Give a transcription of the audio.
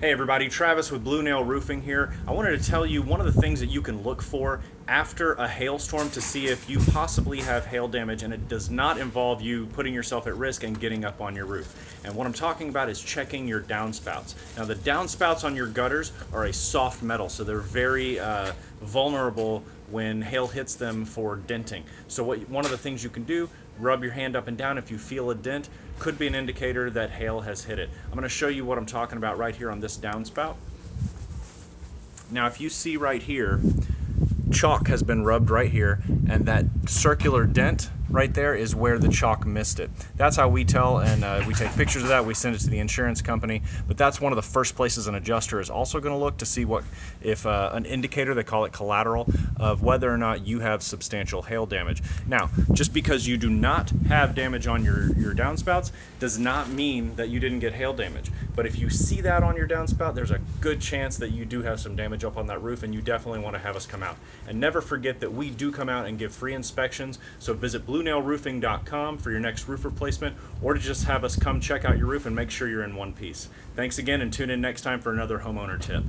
Hey everybody, Travis with Blue Nail Roofing here. I wanted to tell you one of the things that you can look for after a hailstorm to see if you possibly have hail damage, and it does not involve you putting yourself at risk and getting up on your roof. And what I'm talking about is checking your downspouts. Now the downspouts on your gutters are a soft metal, so they're very vulnerable when hail hits them for denting. So one of the things you can do, rub your hand up and down if you feel a dent, could be an indicator that hail has hit it. I'm going to show you what I'm talking about right here on this downspout. Now if you see right here, chalk has been rubbed right here, and that circular dent right there is where the chalk missed it. That's how we tell, and we take pictures of that, we send it to the insurance company, but that's one of the first places an adjuster is also going to look to see what if an indicator, they call it collateral, of whether or not you have substantial hail damage. Now, just because you do not have damage on your downspouts does not mean that you didn't get hail damage. But if you see that on your downspout, there's a good chance that you do have some damage up on that roof, and you definitely want to have us come out. And never forget that we do come out and give free inspections, so visit bluenailroofing.com for your next roof replacement, or to just have us come check out your roof and make sure you're in one piece. Thanks again, and tune in next time for another homeowner tip.